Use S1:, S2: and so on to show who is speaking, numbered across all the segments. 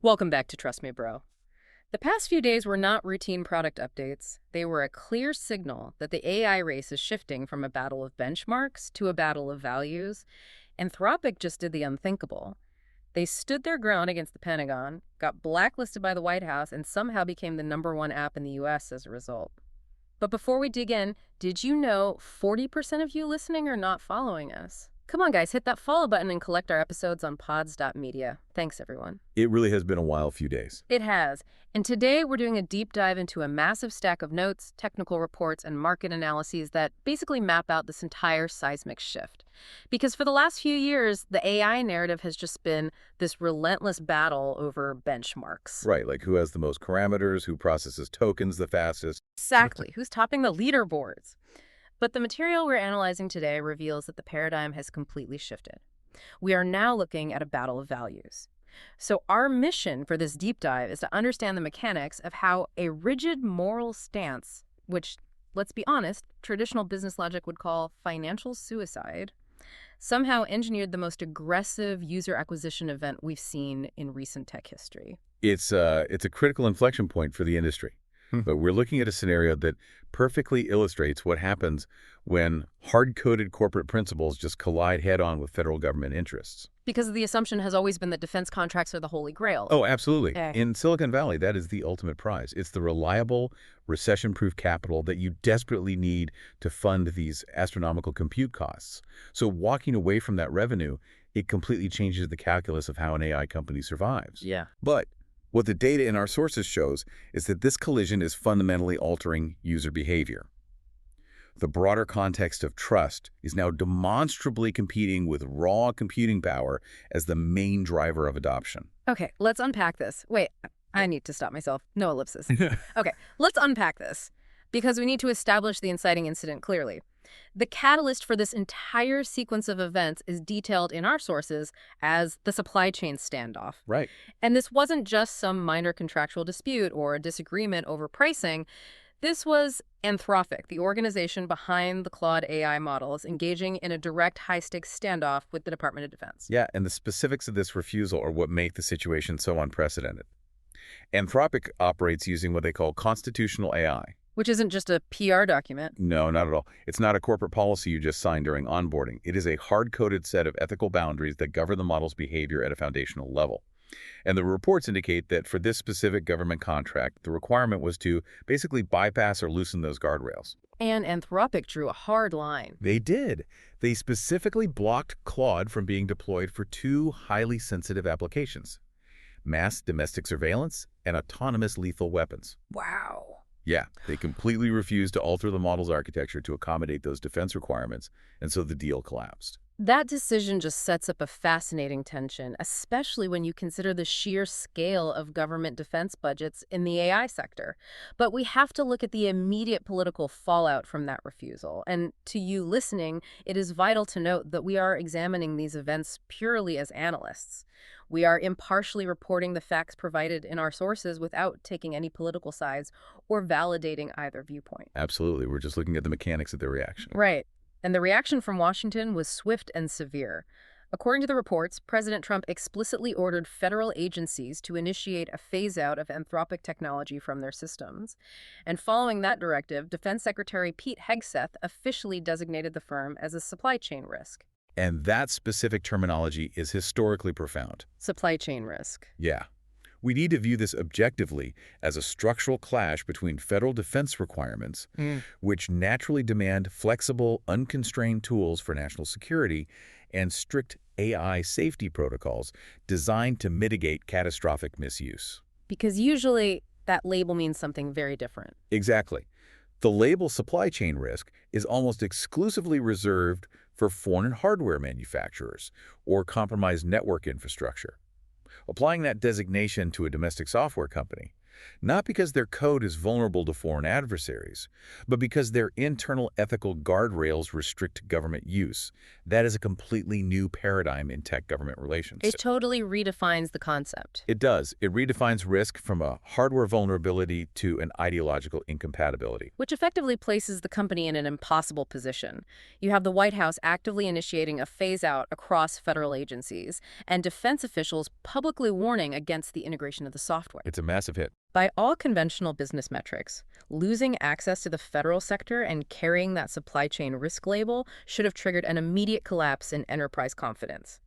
S1: Welcome back to Trust Me, Bro. The past few days were not routine product updates. They were a clear signal that the AI race is shifting from a battle of benchmarks to a battle of values. Anthropic just did the unthinkable. They stood their ground against the Pentagon, got blacklisted by the White House, and somehow became the #1 app in the US as a result. But before we dig in, did you know 40% of you listening are not following us? Come on, guys, hit that follow button and collect our episodes on pods.media. Thanks, everyone.
S2: It really has been a wild few days.
S1: It has. And today we're doing a deep dive into a massive stack of notes, technical reports, and market analyses that basically map out this entire seismic shift. Because for the last few years, the AI narrative has just been this relentless battle over benchmarks.
S2: Right, like who has the most parameters, who processes tokens the fastest.
S1: Exactly. Who's topping the leaderboards? But the material we're analyzing today reveals that the paradigm has completely shifted. We are now looking at a battle of values. So our mission for this deep dive is to understand the mechanics of how a rigid moral stance, which, let's be honest, traditional business logic would call financial suicide, somehow engineered the most aggressive user acquisition event we've seen in recent tech history.
S2: It's a critical inflection point for the industry. But we're looking at a scenario that perfectly illustrates what happens when hard-coded corporate principles just collide head-on with federal government interests.
S1: Because the assumption has always been that defense contracts are the holy grail.
S2: Oh, absolutely.
S1: Yeah.
S2: In Silicon Valley, that is the ultimate prize. It's the reliable, recession-proof capital that you desperately need to fund these astronomical compute costs. So walking away from that revenue, it completely changes the calculus of how an AI company survives.
S1: Yeah.
S2: But what the data in our sources shows is that this collision is fundamentally altering user behavior. The broader context of trust is now demonstrably competing with raw computing power as the main driver of adoption.
S1: Okay, let's unpack this. Wait, I need to stop myself. No ellipsis. Okay, let's unpack this because we need to establish the inciting incident clearly. The catalyst for this entire sequence of events is detailed in our sources as the supply chain standoff.
S2: Right.
S1: And this wasn't just some minor contractual dispute or a disagreement over pricing. This was Anthropic, the organization behind the Claude AI models, engaging in a direct high-stakes standoff with the Department of Defense.
S2: Yeah, and the specifics of this refusal are what make the situation so unprecedented. Anthropic operates using what they call constitutional AI.
S1: Which isn't just a PR document.
S2: No, not at all. It's not a corporate policy you just signed during onboarding. It is a hard-coded set of ethical boundaries that govern the model's behavior at a foundational level. And the reports indicate that for this specific government contract, the requirement was to basically bypass or loosen those guardrails.
S1: And Anthropic drew a hard line.
S2: They did. They specifically blocked Claude from being deployed for two highly sensitive applications: mass domestic surveillance and autonomous lethal weapons.
S1: Wow.
S2: Yeah, they completely refused to alter the model's architecture to accommodate those defense requirements, and so the deal collapsed.
S1: That decision just sets up a fascinating tension, especially when you consider the sheer scale of government defense budgets in the AI sector. But we have to look at the immediate political fallout from that refusal. And to you listening, it is vital to note that we are examining these events purely as analysts. We are impartially reporting the facts provided in our sources without taking any political sides or validating either viewpoint.
S2: Absolutely. We're just looking at the mechanics of their reaction.
S1: Right. And the reaction from Washington was swift and severe. According to the reports, President Trump explicitly ordered federal agencies to initiate a phase-out of Anthropic technology from their systems. And following that directive, Defense Secretary Pete Hegseth officially designated the firm as a supply chain risk.
S2: And that specific terminology is historically profound.
S1: Supply chain risk.
S2: Yeah. We need to view this objectively as a structural clash between federal defense requirements, which naturally demand flexible, unconstrained tools for national security, and strict AI safety protocols designed to mitigate catastrophic misuse.
S1: Because usually that label means something very different.
S2: Exactly. The label supply chain risk is almost exclusively reserved for foreign hardware manufacturers or compromised network infrastructure. Applying that designation to a domestic software company, Not because their code is vulnerable to foreign adversaries, but because their internal ethical guardrails restrict government use. That is a completely new paradigm in tech-government relations.
S1: It totally redefines the concept.
S2: It does. It redefines risk from a hardware vulnerability to an ideological incompatibility.
S1: Which effectively places the company in an impossible position. You have the White House actively initiating a phase-out across federal agencies, and defense officials publicly warning against the integration of the software.
S2: It's a massive hit.
S1: By all conventional business metrics, losing access to the federal sector and carrying that supply chain risk label should have triggered an immediate collapse in enterprise confidence.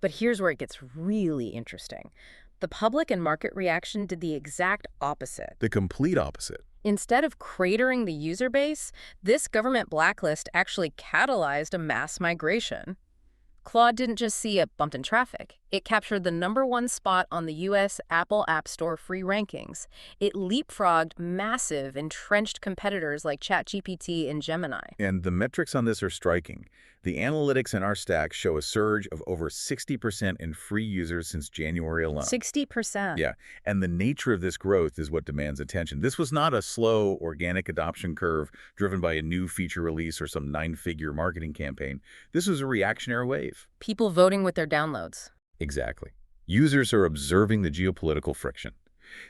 S1: But here's where it gets really interesting. The public and market reaction did the exact opposite.
S2: The complete opposite.
S1: Instead of cratering the user base, this government blacklist actually catalyzed a mass migration. Claude didn't just see a bump in traffic. It captured the #1 spot on the U.S. Apple App Store free rankings. It leapfrogged massive, entrenched competitors like ChatGPT and Gemini.
S2: And the metrics on this are striking. The analytics in our stack show a surge of over 60% in free users since January alone.
S1: 60%.
S2: Yeah, and the nature of this growth is what demands attention. This was not a slow, organic adoption curve driven by a new feature release or some 9-figure marketing campaign. This was a reactionary wave.
S1: People voting with their downloads.
S2: Exactly. Users are observing the geopolitical friction,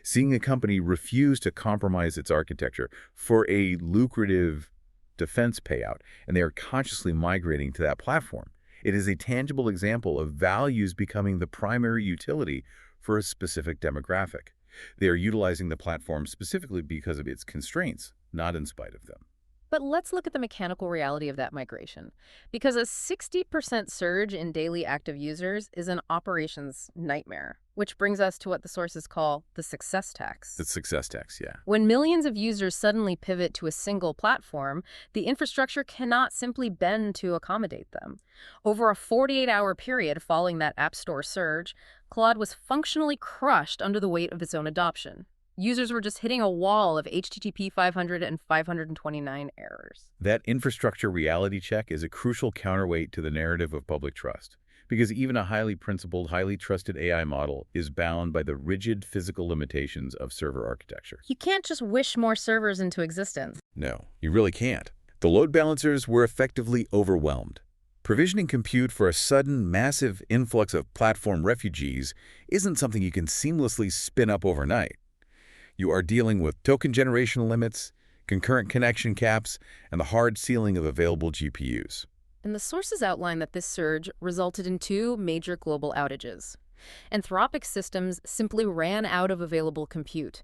S2: seeing a company refuse to compromise its architecture for a lucrative defense payout, and they are consciously migrating to that platform. It is a tangible example of values becoming the primary utility for a specific demographic. They are utilizing the platform specifically because of its constraints, not in spite of them.
S1: But let's look at the mechanical reality of that migration. Because a 60% surge in daily active users is an operations nightmare, which brings us to what the sources call the success tax.
S2: The success tax, yeah.
S1: When millions of users suddenly pivot to a single platform, the infrastructure cannot simply bend to accommodate them. Over a 48-hour period following that App Store surge, Claude was functionally crushed under the weight of its own adoption. Users were just hitting a wall of HTTP 500 and 529 errors.
S2: That infrastructure reality check is a crucial counterweight to the narrative of public trust, because even a highly principled, highly trusted AI model is bound by the rigid physical limitations of server architecture.
S1: You can't just wish more servers into existence.
S2: No, you really can't. The load balancers were effectively overwhelmed. Provisioning compute for a sudden, massive influx of platform refugees isn't something you can seamlessly spin up overnight. You are dealing with token generation limits, concurrent connection caps, and the hard ceiling of available GPUs.
S1: And the sources outline that this surge resulted in 2 major global outages. Anthropic systems simply ran out of available compute.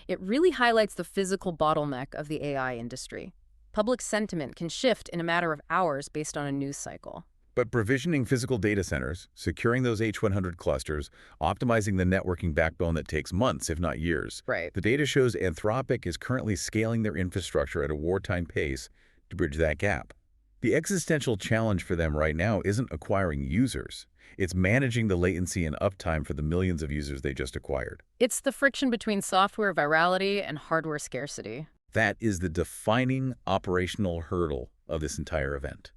S1: It really highlights the physical bottleneck of the AI industry. Public sentiment can shift in a matter of hours based on a news cycle.
S2: But provisioning physical data centers, securing those H100 clusters, optimizing the networking backbone that takes months, if not years.
S1: Right.
S2: The data shows Anthropic is currently scaling their infrastructure at a wartime pace to bridge that gap. The existential challenge for them right now isn't acquiring users. It's managing the latency and uptime for the millions of users they just acquired.
S1: It's the friction between software virality and hardware scarcity.
S2: That is the defining operational hurdle of this entire event.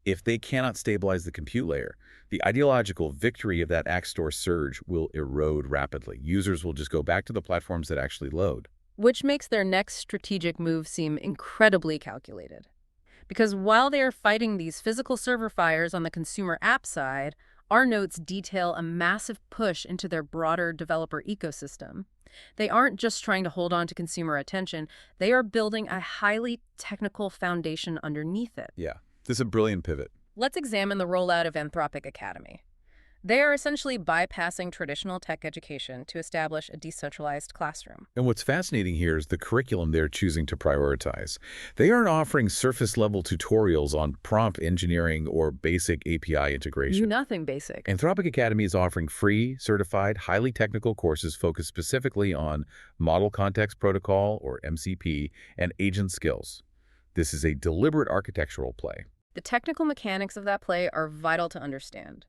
S2: If they cannot stabilize the compute layer, the ideological victory of that App Store surge will erode rapidly. Users will just go back to the platforms that actually load.
S1: Which makes their next strategic move seem incredibly calculated. Because while they are fighting these physical server fires on the consumer app side, our notes detail a massive push into their broader developer ecosystem. They aren't just trying to hold on to consumer attention, they are building a highly technical foundation underneath it.
S2: Yeah. This is a brilliant pivot.
S1: Let's examine the rollout of Anthropic Academy. They are essentially bypassing traditional tech education to establish a decentralized classroom.
S2: And what's fascinating here is the curriculum they're choosing to prioritize. They aren't offering surface-level tutorials on prompt engineering or basic API integration.
S1: Nothing basic.
S2: Anthropic Academy is offering free, certified, highly technical courses focused specifically on Model Context Protocol, or MCP, and agent skills. This is a deliberate architectural play.
S1: The technical mechanics of that play are vital to understand.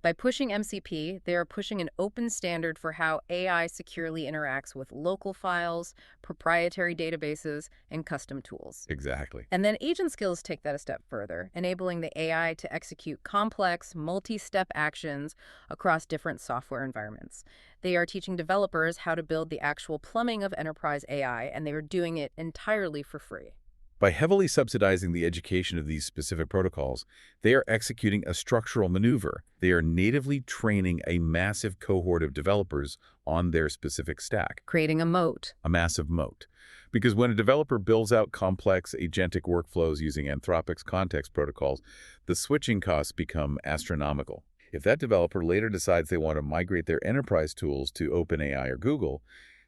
S1: By pushing MCP, they are pushing an open standard for how AI securely interacts with local files, proprietary databases, and custom tools.
S2: Exactly.
S1: And then agent skills take that a step further, enabling the AI to execute complex, multi-step actions across different software environments. They are teaching developers how to build the actual plumbing of enterprise AI, and they are doing it entirely for free.
S2: By heavily subsidizing the education of these specific protocols, they are executing a structural maneuver. They are natively training a massive cohort of developers on their specific stack,
S1: Creating a moat.
S2: a massive moat. Because when a developer builds out complex agentic workflows using Anthropic's context protocols, the switching costs become astronomical. If that developer later decides they want to migrate their enterprise tools to OpenAI or Google,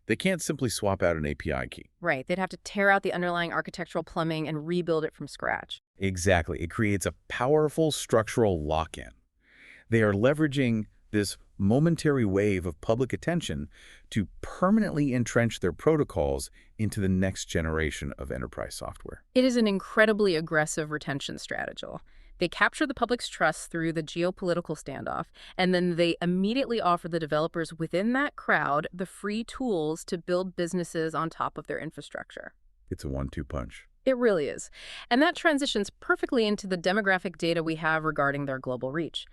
S2: they can't simply swap out an API key.
S1: Right, they'd have to tear out the underlying architectural plumbing and rebuild it from scratch.
S2: Exactly. It creates a powerful structural lock-in. They are leveraging this momentary wave of public attention to permanently entrench their protocols into the next generation of enterprise software.
S1: It is an incredibly aggressive retention strategy. They capture the public's trust through the geopolitical standoff, and then they immediately offer the developers within that crowd the free tools to build businesses on top of their infrastructure.
S2: It's a one-two punch.
S1: It really is. And that transitions perfectly into the demographic data we have regarding their global reach,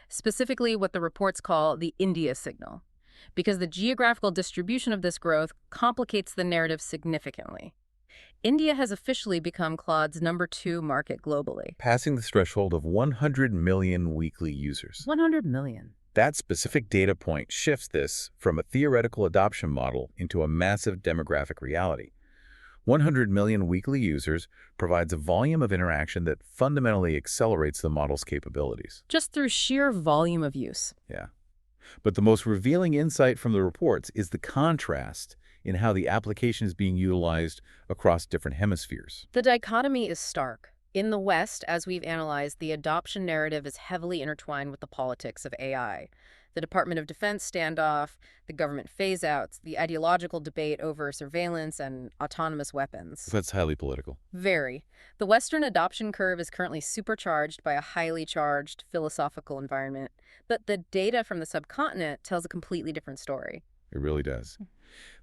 S1: specifically what the reports call the India signal, because the geographical distribution of this growth complicates the narrative significantly. India has officially become Claude's #2 market globally.
S2: Passing the threshold of 100 million weekly users.
S1: 100 million.
S2: That specific data point shifts this from a theoretical adoption model into a massive demographic reality. 100 million weekly users provides a volume of interaction that fundamentally accelerates the model's capabilities.
S1: Just through sheer volume of use.
S2: Yeah. But the most revealing insight from the reports is the contrast in how the application is being utilized across different hemispheres.
S1: The dichotomy is stark. In the West, as we've analyzed, the adoption narrative is heavily intertwined with the politics of AI. The Department of Defense standoff, the government phase-outs, the ideological debate over surveillance and autonomous weapons.
S2: That's highly political.
S1: Very. The Western adoption curve is currently supercharged by a highly charged philosophical environment, but the data from the subcontinent tells a completely different story.
S2: It really does.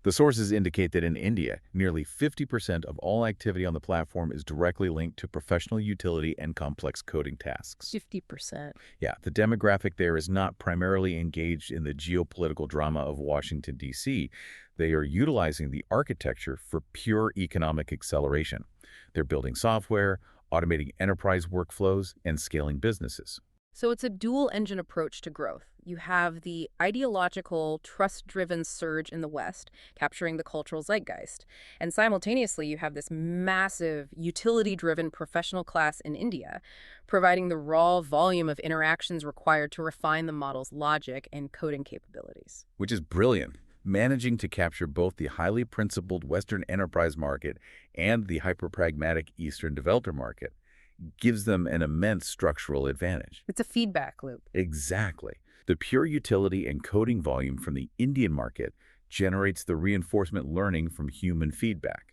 S2: The sources indicate that in India, nearly 50% of all activity on the platform is directly linked to professional utility and complex coding tasks.
S1: 50%.
S2: Yeah, the demographic there is not primarily engaged in the geopolitical drama of Washington, D.C. They are utilizing the architecture for pure economic acceleration. They're building software, automating enterprise workflows, and scaling businesses.
S1: So it's a dual-engine approach to growth. You have the ideological, trust-driven surge in the West, capturing the cultural zeitgeist. And simultaneously, you have this massive, utility-driven professional class in India, providing the raw volume of interactions required to refine the model's logic and coding capabilities.
S2: Which is brilliant, managing to capture both the highly principled Western enterprise market and the hyper-pragmatic Eastern developer market gives them an immense structural advantage.
S1: It's a feedback loop.
S2: Exactly. The pure utility and coding volume from the Indian market generates the reinforcement learning from human feedback,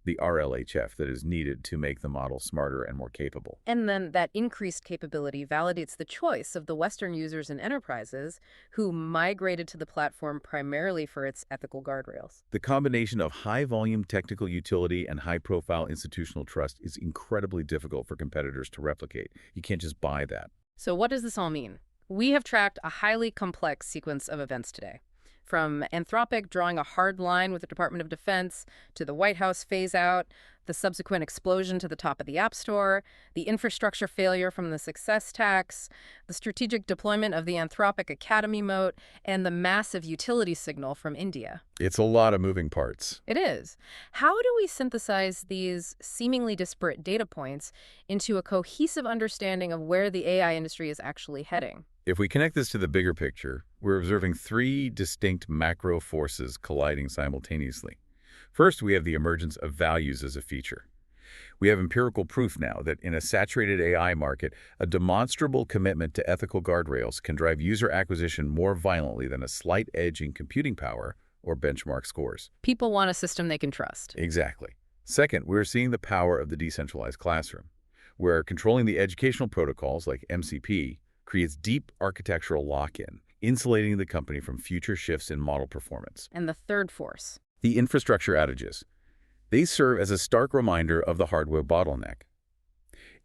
S2: the RLHF that is needed to make the model smarter and more capable.
S1: And then that increased capability validates the choice of the Western users and enterprises who migrated to the platform primarily for its ethical guardrails.
S2: The combination of high-volume technical utility and high-profile institutional trust is incredibly difficult for competitors to replicate. You can't just buy that.
S1: So what does this all mean? We have tracked a highly complex sequence of events today. From Anthropic drawing a hard line with the Department of Defense, to the White House phase-out, the subsequent explosion to the top of the App Store, the infrastructure failure from the success tax, the strategic deployment of the Anthropic Academy moat, and the massive utility signal from India.
S2: It's a lot of moving parts.
S1: It is. How do we synthesize these seemingly disparate data points into a cohesive understanding of where the AI industry is actually heading?
S2: If we connect this to the bigger picture, we're observing three distinct macro forces colliding simultaneously. First, we have the emergence of values as a feature. We have empirical proof now that in a saturated AI market, a demonstrable commitment to ethical guardrails can drive user acquisition more violently than a slight edge in computing power or benchmark scores.
S1: People want a system they can trust.
S2: Exactly. Second, we're seeing the power of the decentralized classroom, where controlling the educational protocols like MCP creates deep architectural lock-in, insulating the company from future shifts in model performance.
S1: And the third force.
S2: The infrastructure outages. They serve as a stark reminder of the hardware bottleneck.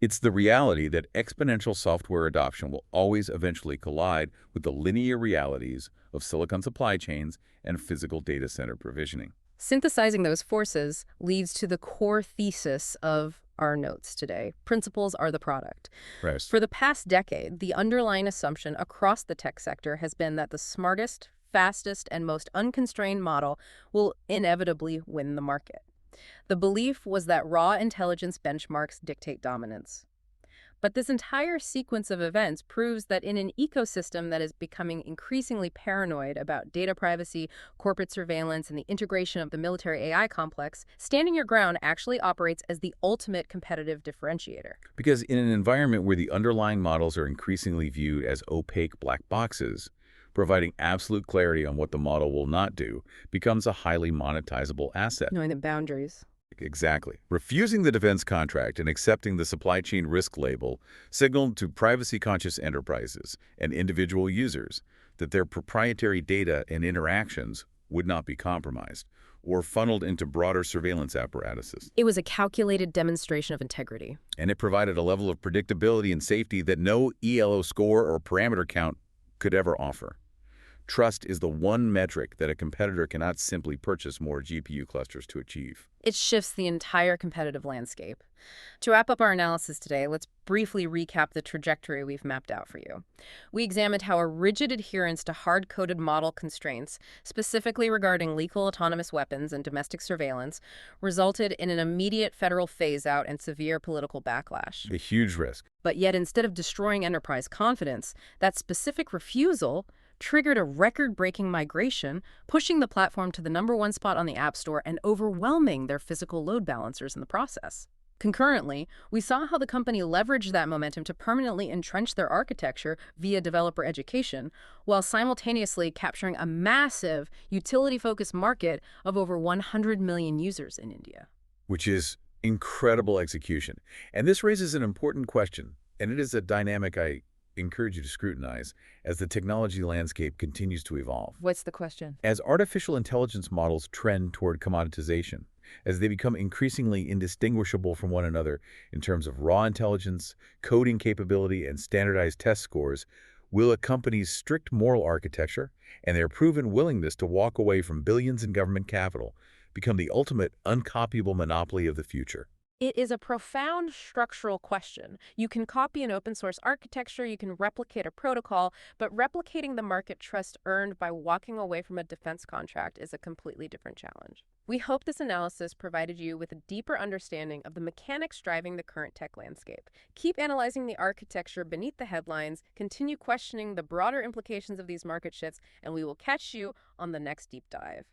S2: It's the reality that exponential software adoption will always eventually collide with the linear realities of silicon supply chains and physical data center provisioning.
S1: Synthesizing those forces leads to the core thesis of our notes today. Principles are the product.
S2: Right.
S1: For the past decade, the underlying assumption across the tech sector has been that the smartest, fastest, and most unconstrained model will inevitably win the market. The belief was that raw intelligence benchmarks dictate dominance. But this entire sequence of events proves that in an ecosystem that is becoming increasingly paranoid about data privacy, corporate surveillance, and the integration of the military AI complex, standing your ground actually operates as the ultimate competitive differentiator.
S2: Because in an environment where the underlying models are increasingly viewed as opaque black boxes, providing absolute clarity on what the model will not do becomes a highly monetizable asset.
S1: Knowing the boundaries.
S2: Exactly. Refusing the defense contract and accepting the supply chain risk label signaled to privacy-conscious enterprises and individual users that their proprietary data and interactions would not be compromised or funneled into broader surveillance apparatuses.
S1: It was a calculated demonstration of integrity.
S2: And it provided a level of predictability and safety that no ELO score or parameter count could ever offer. Trust is the one metric that a competitor cannot simply purchase more GPU clusters to achieve.
S1: It shifts the entire competitive landscape. To wrap up our analysis today, let's briefly recap the trajectory we've mapped out for you. We examined how a rigid adherence to hard-coded model constraints, specifically regarding lethal autonomous weapons and domestic surveillance, resulted in an immediate federal phase-out and severe political backlash.
S2: A huge risk.
S1: But yet, instead of destroying enterprise confidence, that specific refusal triggered a record-breaking migration, pushing the platform to the #1 spot on the App Store and overwhelming their physical load balancers in the process. Concurrently, we saw how the company leveraged that momentum to permanently entrench their architecture via developer education, while simultaneously capturing a massive, utility-focused market of over 100 million users in India.
S2: Which is incredible execution. And this raises an important question, and it is a dynamic I encourage you to scrutinize as the technology landscape continues to evolve.
S1: What's the question?
S2: As artificial intelligence models trend toward commoditization, as they become increasingly indistinguishable from one another in terms of raw intelligence, coding capability, and standardized test scores, will a company's strict moral architecture and their proven willingness to walk away from billions in government capital become the ultimate uncopyable monopoly of the future?
S1: It is a profound structural question. You can copy an open source architecture, you can replicate a protocol, but replicating the market trust earned by walking away from a defense contract is a completely different challenge. We hope this analysis provided you with a deeper understanding of the mechanics driving the current tech landscape. Keep analyzing the architecture beneath the headlines, continue questioning the broader implications of these market shifts, and we will catch you on the next deep dive.